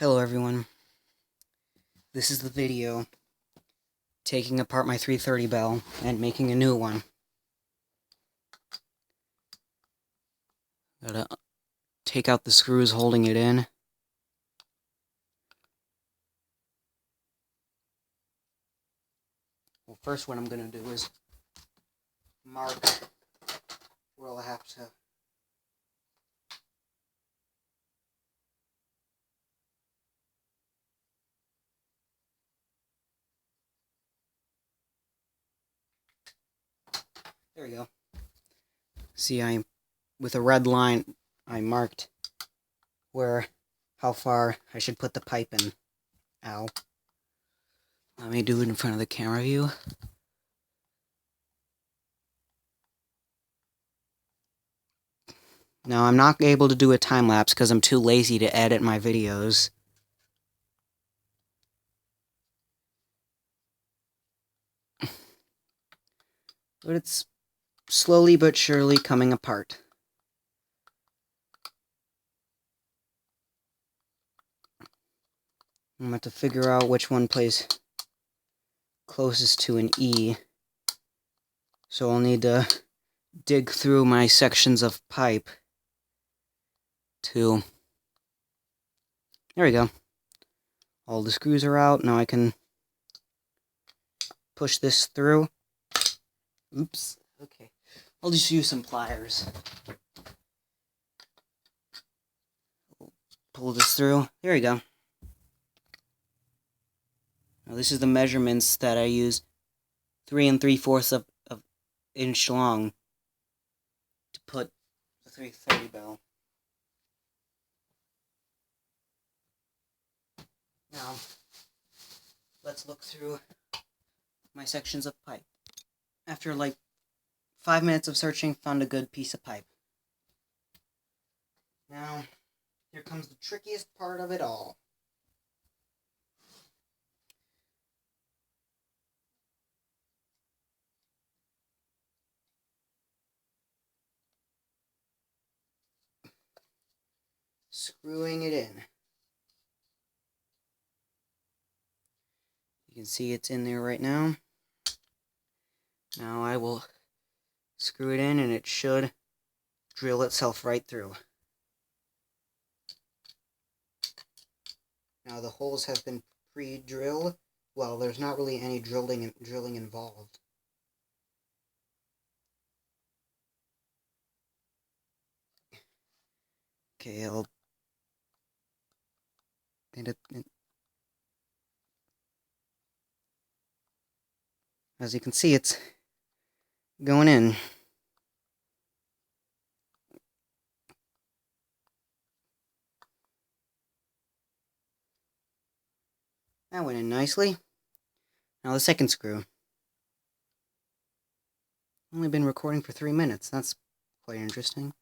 Hello everyone, this is the video taking apart my 330 bell and making a new one. Gotta take out the screws holding it in. Well, first what I'm gonna do is mark where I'll have to there we go. See, with a red line I marked how far I should put the pipe in. Ow. Let me do it in front of the camera view. Now, I'm not able to do a time lapse because I'm too lazy to edit my videos. But it's slowly but surely coming apart. I'm going to have to figure out which one plays closest to an E. So I'll need to dig through my sections of pipe to... There we go. All the screws are out. Now I can push this through. Oops. Okay. I'll just use some pliers. Pull this through. There we go. Now this is the measurements that I use. 3 3/4 of inch long to put the 330 bell. Now, let's look through my sections of pipe. After like 5 minutes of searching, found a good piece of pipe. Now, here comes the trickiest part of it all. Screwing it in. You can see it's in there right now. Now I will screw it in and it should drill itself right through. Now the holes have been pre-drilled. Well, there's not really any drilling involved. Okay, I'll get it. As you can see, it's going in. That went in nicely. Now the second screw. Only been recording for 3 minutes. That's quite interesting.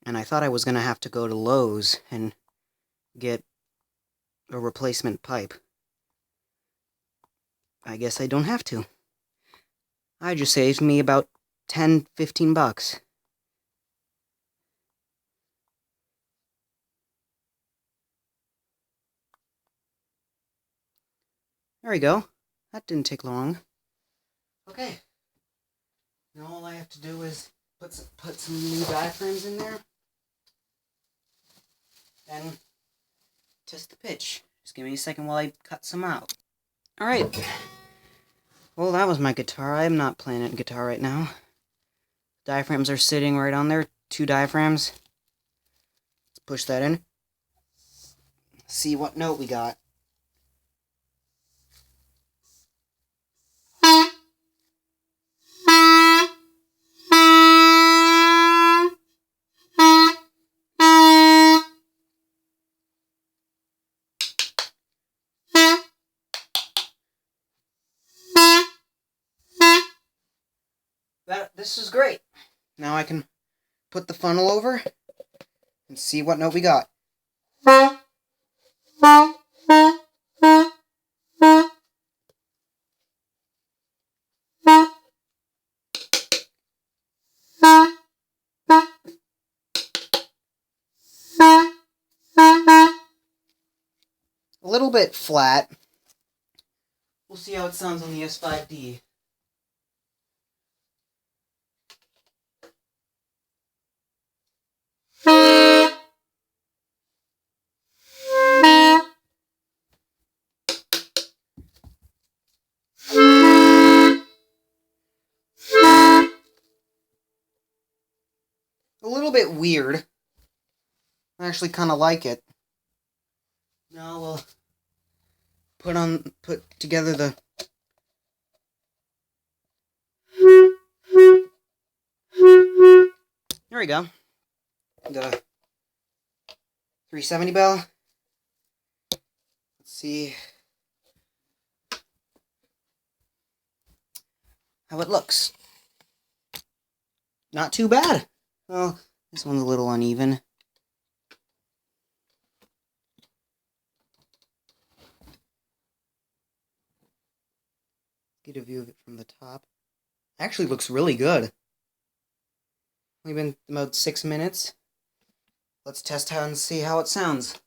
And I thought I was going to have to go to Lowe's and get a replacement pipe. I guess I don't have to. I just saved me about 10-15 bucks. There we go. That didn't take long. Okay. Now all I have to do is put some new diaphragms in there. And test the pitch. Just give me a second while I cut some out. Alright. Well, that was my guitar. I'm not playing it guitar right now. Diaphragms are sitting right on there. 2 diaphragms. Let's push that in. See what note we got. This is great. Now I can put the funnel over and see what note we got. A little bit flat. We'll see how it sounds on the S5D. A little bit weird. I actually kind of like it. Now we'll put together the there we go. The 370 bell. Let's see how it looks. Not too bad. Well, this one's a little uneven. Get a view of it from the top. Actually looks really good. Only been about 6 minutes. Let's test how and see how it sounds.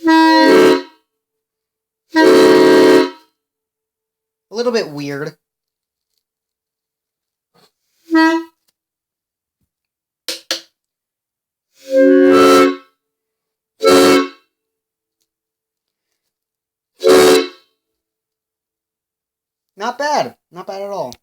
A little bit weird. Not bad. Not bad at all.